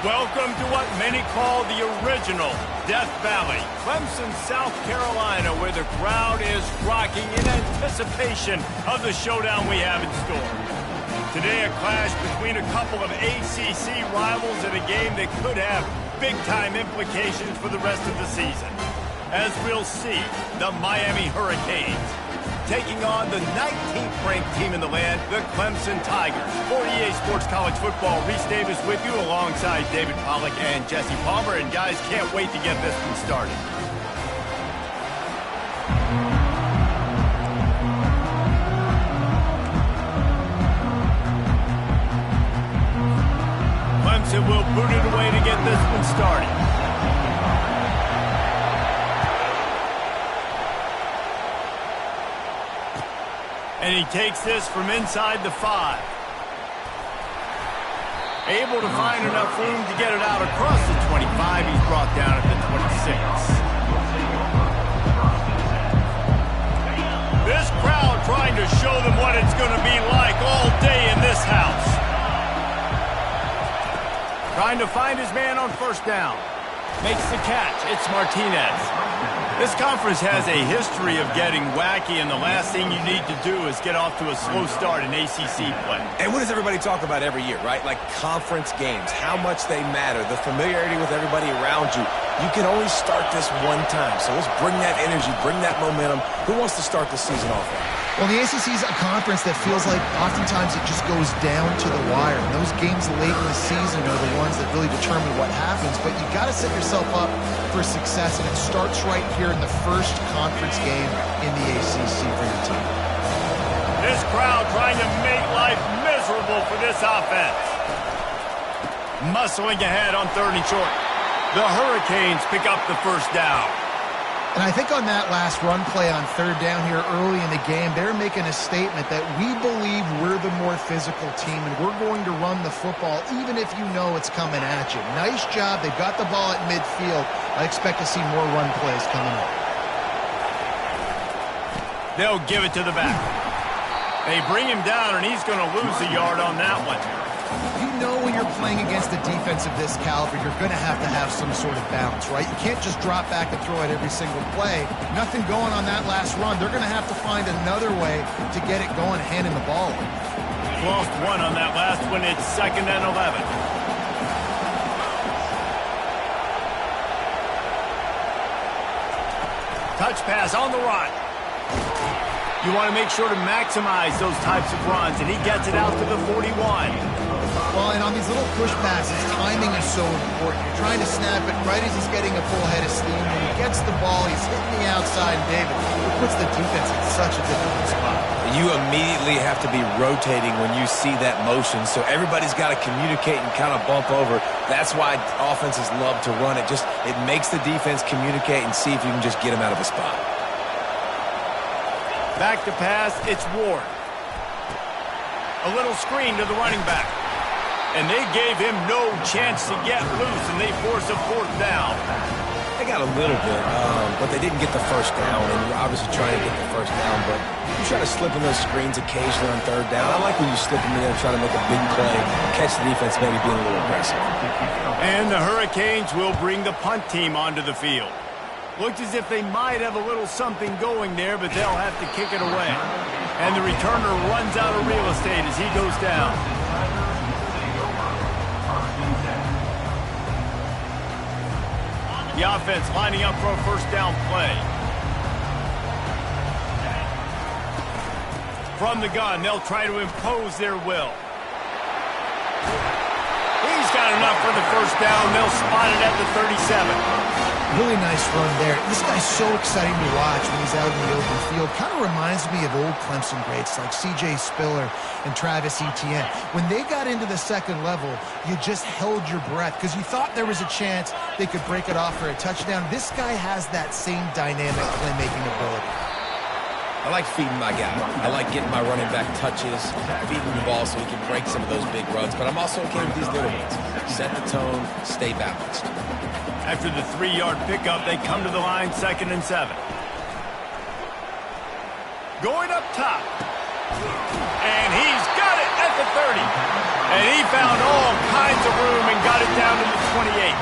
Welcome to what many call the original Death Valley, Clemson, South Carolina, where the crowd is rocking in anticipation of the showdown we have in store. Today, a clash between a couple of ACC rivals in a game that could have big-time implications for the rest of the season. As we'll see, the Miami Hurricanes taking on the 19th ranked team in the land, the Clemson Tigers. For EA Sports College Football, Reese Davis with you alongside David Pollack and Jesse Palmer. And guys, can't wait to get this one started. Clemson will boot it away to get this one started. And he takes this from inside the 5. Able to find enough room to get it out across the 25. He's brought down at the 26. This crowd trying to show them what it's going to be like all day in this house. Trying to find his man on first down. Makes the catch. It's Martinez. This conference has a history of getting wacky, and the last thing you need to do is get off to a slow start in ACC play. And what does everybody talk about every year, right? Like conference games, how much they matter, the familiarity with everybody around you. You can only start this one time, so let's bring that energy, bring that momentum. Who wants to start the season off right? Well, the ACC is a conference that feels like oftentimes it just goes down to the wire. And those games late in the season are the ones that really determine what happens. But you got to set yourself up for success, and it starts right here in the first conference game in the ACC for your team. This crowd trying to make life miserable for this offense. Muscling ahead on 3rd and short. The Hurricanes pick up the first down. And I think on that last run play on 3rd down here early in the game, they're making a statement that we believe we're the more physical team and we're going to run the football even if you know it's coming at you. Nice job. They've got the ball at midfield. I expect to see more run plays coming up. They'll give it to the back. They bring him down, and he's going to lose a yard on that one. You know when you're playing against a defense of this caliber, you're going to have some sort of balance, right? You can't just drop back and throw it every single play. Nothing going on that last run. They're going to have to find another way to get it going, handing the ball. Lost one on that last one. It's 2nd and 11. Touch pass on the run. You want to make sure to maximize those types of runs, and he gets it out to the 41. Well, and on these little push passes, timing is so important. You're trying to snap it right as he's getting a full head of steam. When he gets the ball, he's hitting the outside, and David, it puts the defense in such a difficult spot. You immediately have to be rotating when you see that motion, so everybody's got to communicate and kind of bump over. That's why offenses love to run it. It makes the defense communicate and see if you can just get them out of a spot. Back to pass, it's Ward. A little screen to the running back. And they gave him no chance to get loose, and they force a 4th down. They got a little bit, but they didn't get the first down, and you're obviously trying to get the first down, but you try to slip in those screens occasionally on 3rd down. I like when you slip them in there and try to make a big play, catch the defense maybe being a little aggressive. And the Hurricanes will bring the punt team onto the field. Looks as if they might have a little something going there, but they'll have to kick it away. And the returner runs out of real estate as he goes down. The offense lining up for a first down play. From the gun, they'll try to impose their will. He's got enough for the first down. They'll spot it at the 37. Really nice run there. This guy's so exciting to watch when he's out in the open field. Kind of reminds me of old Clemson greats like C.J. Spiller and Travis Etienne. When they got into the 2nd level, you just held your breath because you thought there was a chance they could break it off for a touchdown. This guy has that same dynamic playmaking ability. I like feeding my guy. I like getting my running back touches, feeding the ball so he can break some of those big runs. But I'm also okay with these little ones. Set the tone, stay balanced. After the 3-yard pickup, they come to the line, 2nd and 7. Going up top. And he's got it at the 30. And he found all kinds of room and got it down to the 28.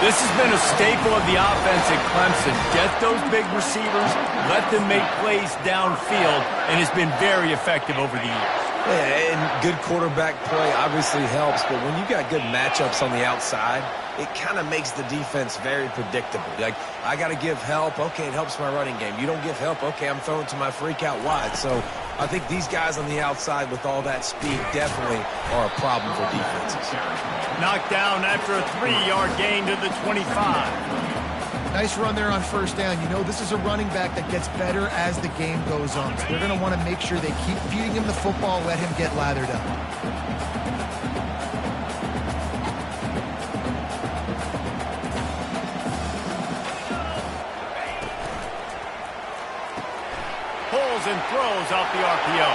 This has been a staple of the offense at Clemson. Get those big receivers, let them make plays downfield, and it's been very effective over the years. Yeah, and good quarterback play obviously helps, but when you got good matchups on the outside, it kind of makes the defense very predictable. Like, I got to give help. Okay, it helps my running game. You don't give help. Okay, I'm throwing to my freak out wide. So I think these guys on the outside with all that speed definitely are a problem for defenses. Knocked down after a 3-yard gain to the 25. Nice run there on first down. You know, this is a running back that gets better as the game goes on. So they're going to want to make sure they keep feeding him the football, let him get lathered up. Pulls and throws off the RPO.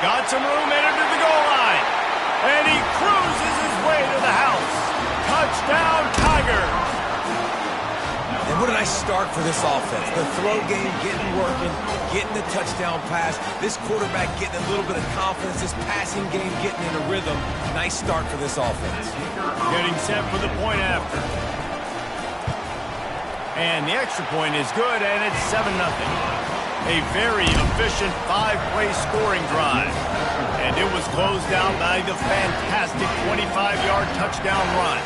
Got some room, entered to the goal line. And he cruises his way to the house. Touchdown, Tiger. And what a nice start for this offense. The throw game getting working, getting the touchdown pass. This quarterback getting a little bit of confidence. This passing game getting in a rhythm. Nice start for this offense. Getting set for the point after. And the extra point is good, and it's 7-0. A very efficient 5-play scoring drive. And it was closed out by the fantastic 25-yard touchdown run.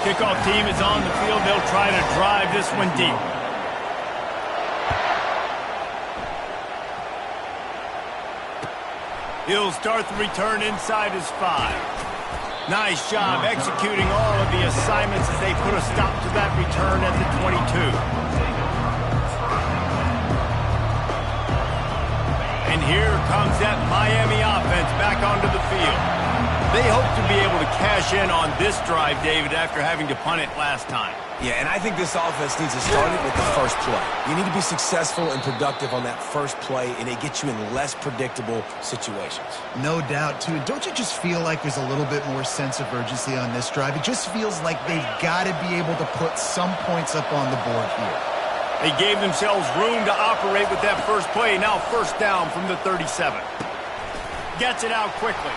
Kickoff team is on the field. They'll try to drive this one deep. He'll start the return inside his 5. Nice job executing all of the assignments as they put a stop to that return at the 22. And here comes that Miami offense back onto the field. They hope to be able to cash in on this drive, David, after having to punt it last time. Yeah, and I think this offense needs to start it with the first play. You need to be successful and productive on that first play, and it gets you in less predictable situations. No doubt, too. Don't you just feel like there's a little bit more sense of urgency on this drive? It just feels like they've got to be able to put some points up on the board here. They gave themselves room to operate with that first play. Now first down from the 37. Gets it out quickly.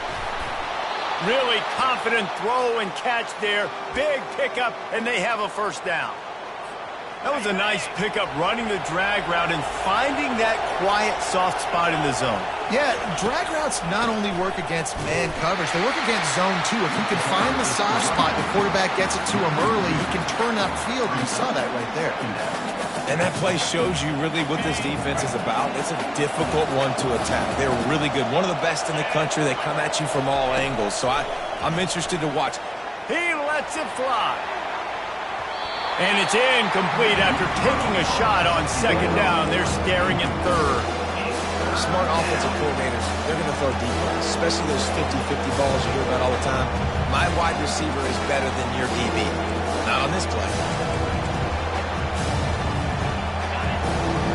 Really confident throw and catch there. Big pickup, and they have a first down. That was a nice pickup, running the drag route and finding that quiet, soft spot in the zone. Yeah, drag routes not only work against man coverage, they work against zone too. If he can find the soft spot, the quarterback gets it to him early, he can turn upfield, and you saw that right there. And that play shows you really what this defense is about. It's a difficult one to attack. They're really good. One of the best in the country. They come at you from all angles. So I'm interested to watch. He lets it fly. And it's incomplete after taking a shot on second down. They're staring at third. Smart offensive coordinators, they're going to throw deep balls, especially those 50-50 balls you hear about all the time. My wide receiver is better than your DB. Not on this play.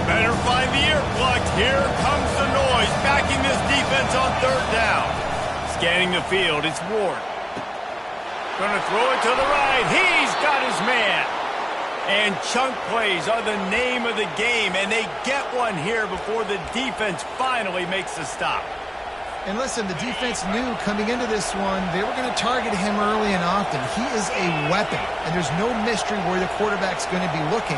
Better find the ear plugged. Here comes the noise, backing this defense on third down. Scanning the field, it's Ward. Gonna throw it to the right. He's got his man. And chunk plays are the name of the game, and they get one here before the defense finally makes a stop. And listen, the defense knew coming into this one, they were going to target him early and often. He is a weapon, and there's no mystery where the quarterback's going to be looking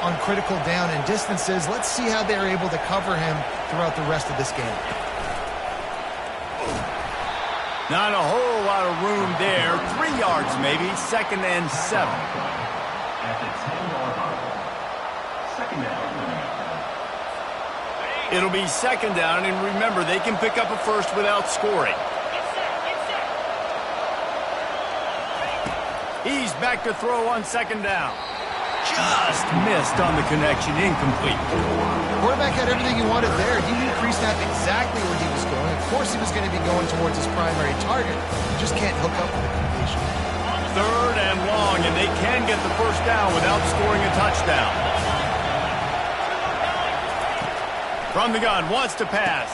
on critical down and distances. Let's see how they're able to cover him throughout the rest of this game. Not a whole lot of room there. 3 yards maybe, 2nd and 7. At the 10-yard line. 2nd down. It'll be 2nd down, and remember, they can pick up a first without scoring. He's back to throw on 2nd down. Just missed on the connection, incomplete. The quarterback had everything he wanted there. He knew pre-snap exactly where he was going. Of course he was going to be going towards his primary target. He just can't hook up with the completion. 3rd and long, and they can get the first down without scoring a touchdown. From the gun, wants to pass,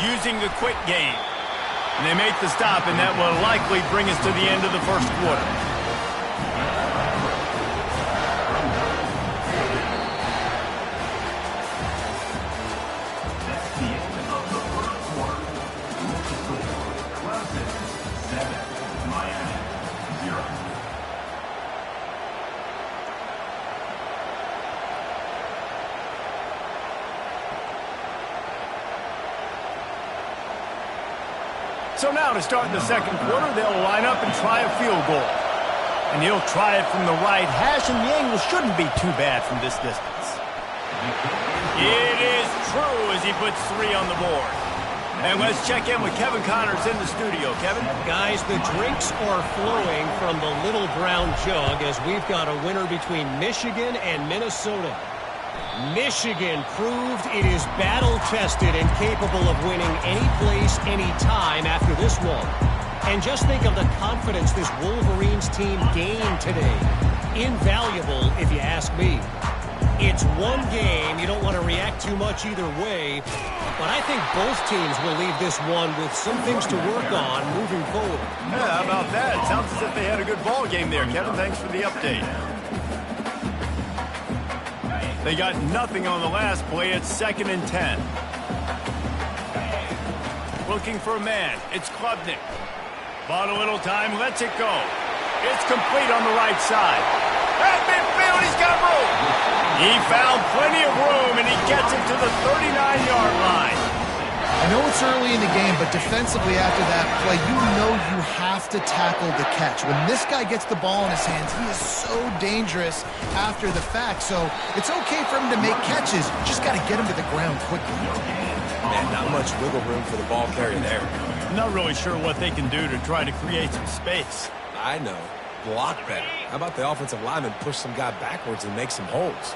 using the quick game. And they make the stop, and that will likely bring us to the end of the first quarter. That's the end of the first quarter. Clemson 7, So now to start the second quarter, they'll line up and try a field goal. And he'll try it from the right hash, and the angle shouldn't be too bad from this distance. It is true as he puts 3 on the board. And let's check in with Kevin Connors in the studio. Kevin? Guys, the drinks are flowing from the little brown jug as we've got a winner between Michigan and Minnesota. Michigan proved it is battle-tested and capable of winning any place, any time after this one. And just think of the confidence this Wolverines team gained today. Invaluable, if you ask me. It's one game. You don't want to react too much either way. But I think both teams will leave this one with some things to work on moving forward. Yeah, how about that? It sounds as if they had a good ball game there, Kevin. Thanks for the update. They got nothing on the last play. It's 2nd and 10. Looking for a man. It's Klubnik. Bought a little time. Lets it go. It's complete on the right side. At midfield, he's got room. He found plenty of room, and he gets it to the 39-yard line. I know it's early in the game, but defensively after that play, you know you have to tackle the catch. When this guy gets the ball in his hands, he is so dangerous after the fact. So it's okay for him to make catches. Just got to get him to the ground quickly. Man, not much wiggle room for the ball carrier there. Not really sure what they can do to try to create some space. I know. Block better. How about the offensive lineman push some guy backwards and make some holes?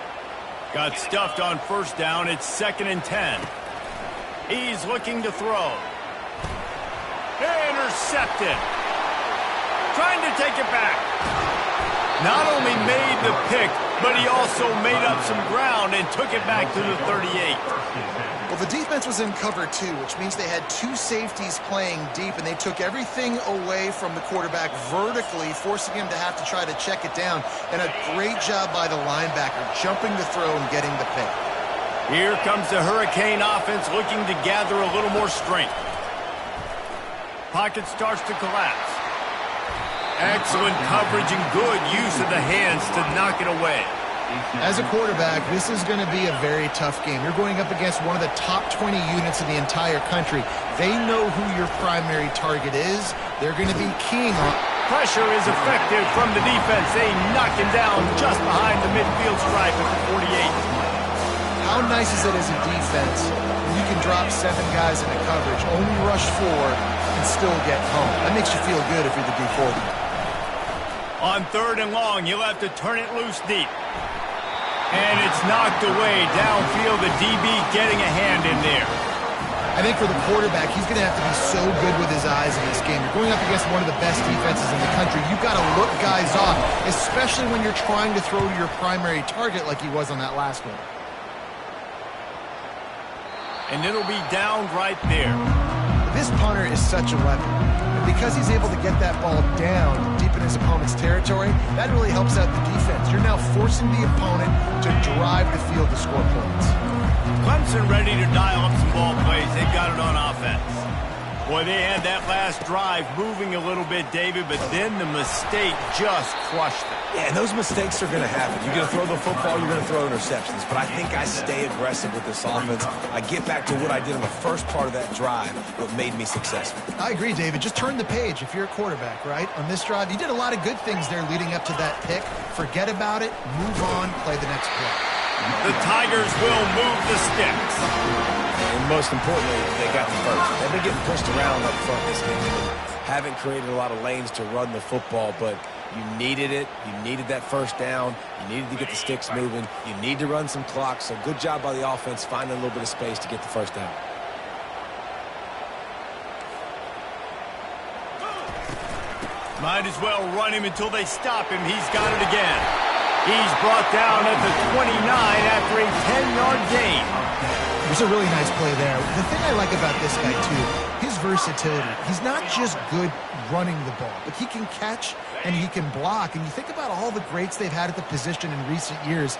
Got stuffed on first down. It's 2nd and 10. He's looking to throw. Intercepted. Trying to take it back. Not only made the pick, but he also made up some ground and took it back to the 38. Well, the defense was in cover 2, which means they had 2 safeties playing deep, and they took everything away from the quarterback vertically, forcing him to have to try to check it down. And a great job by the linebacker, jumping the throw and getting the pick. Here comes the Hurricane offense looking to gather a little more strength. Pocket starts to collapse. Excellent coverage and good use of the hands to knock it away. As a quarterback, this is going to be a very tough game. You're going up against one of the top 20 units in the entire country. They know who your primary target is. They're going to be keying on. Pressure is effective from the defense. They knock him down just behind the midfield stripe at the 48. How nice is it as a defense when you can drop 7 guys into coverage, only rush 4, and still get home? That makes you feel good if you're the D40. On 3rd and long, you'll have to turn it loose deep. And it's knocked away downfield. The DB getting a hand in there. I think for the quarterback, he's going to have to be so good with his eyes in this game. You're going up against one of the best defenses in the country. You've got to look guys off, especially when you're trying to throw to your primary target like he was on that last one. And it'll be down right there. This punter is such a weapon. And because he's able to get that ball down deep in his opponent's territory, that really helps out the defense. You're now forcing the opponent to drive the field to score points. Clemson ready to dial up some ball plays. They've got it on offense. Boy, they had that last drive moving a little bit, David, but then the mistake just crushed them. Yeah, and those mistakes are going to happen. You're going to throw the football, you're going to throw interceptions. But I think I stay aggressive with this offense. I get back to what I did in the first part of that drive, what made me successful. I agree, David. Just turn the page if you're a quarterback, right? On this drive, you did a lot of good things there leading up to that pick. Forget about it, move on, play the next play. The Tigers will move the sticks. And most importantly, they got the first. They've been getting pushed around up front this game. Haven't created a lot of lanes to run the football, but you needed it. You needed that first down. You needed to get the sticks moving. You need to run some clock. So good job by the offense finding a little bit of space to get the first down. Might as well run him until they stop him. He's got it again. He's brought down at the 29 after a 10-yard gain. It was a really nice play there. The thing I like about this guy, too, his versatility. He's not just good running the ball, but he can catch and he can block. And you think about all the greats they've had at the position in recent years.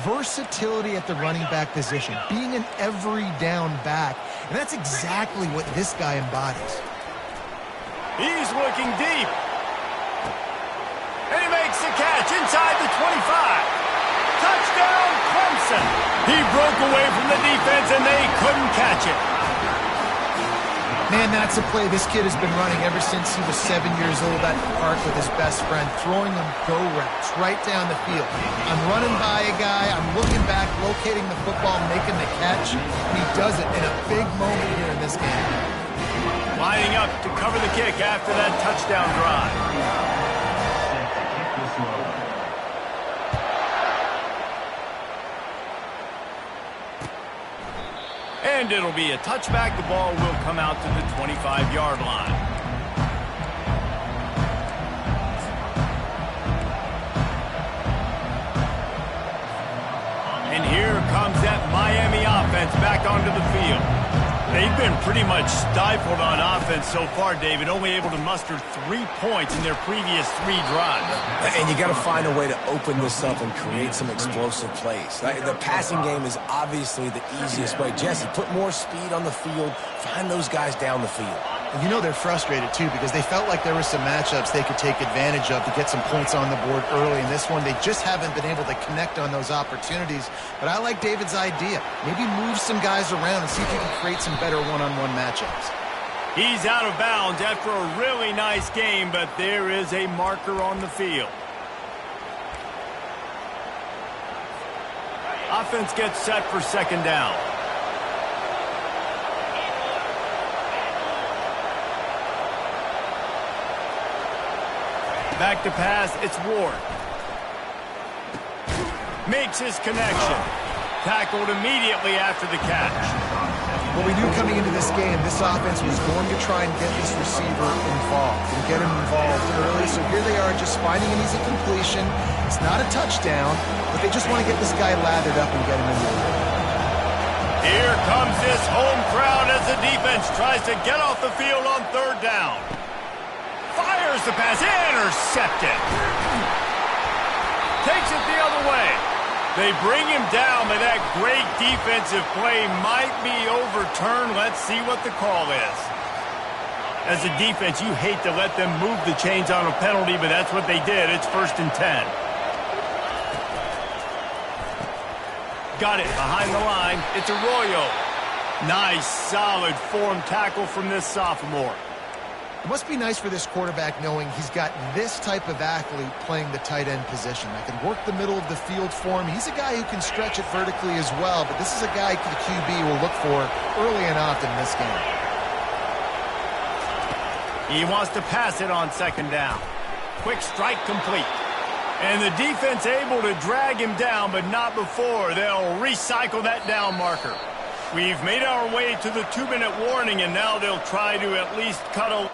Versatility at the running back position, being an every down back. And that's exactly what this guy embodies. He's looking deep. And he makes the catch inside the 25. Touchdown, Clemson. He broke away from the defense, and they couldn't catch it. Man, that's a play this kid has been running ever since he was 7 years old at the park with his best friend, throwing him go routes right down the field. I'm running by a guy, I'm looking back, locating the football, making the catch, and he does it in a big moment here in this game. Lining up to cover the kick after that touchdown drive. And it'll be a touchback. The ball will come out to the 25-yard line. And here comes that Miami offense back onto the field. They've been pretty much stifled on offense so far, David, only able to muster 3 points in their previous 3 drives. And you got to find a way to open this up and create some explosive plays. The passing game is obviously the easiest way. Jesse, put more speed on the field, find those guys down the field. And you know they're frustrated, too, because they felt like there were some matchups they could take advantage of to get some points on the board early. In this one, they just haven't been able to connect on those opportunities. But I like David's idea. Maybe move some guys around and see if he can create some better one-on-one matchups. He's out of bounds after a really nice game, but there is a marker on the field. Offense gets set for second down. Back to pass, it's Ward. Makes his connection. Tackled immediately after the catch. What we knew coming into this game, this offense was going to try and get this receiver involved and get him involved early. So here they are just finding an easy completion. It's not a touchdown, but they just want to get this guy lathered up and get him in the game. Here comes this home crowd as the defense tries to get off the field on third down. Fires the pass, intercepted. Takes it the other way. They bring him down, but that great defensive play might be overturned. Let's see what the call is. As a defense, you hate to let them move the chains on a penalty, but that's what they did. It's 1st and 10. Got it behind the line. It's Arroyo. Nice, solid form tackle from this sophomore. It must be nice for this quarterback knowing he's got this type of athlete playing the tight end position that can work the middle of the field for him. He's a guy who can stretch it vertically as well, but this is a guy the QB will look for early and often in this game. He wants to pass it on second down. Quick strike complete. And the defense able to drag him down, but not before. They'll recycle that down marker. We've made our way to the 2-minute warning, and now they'll try to at least cut a...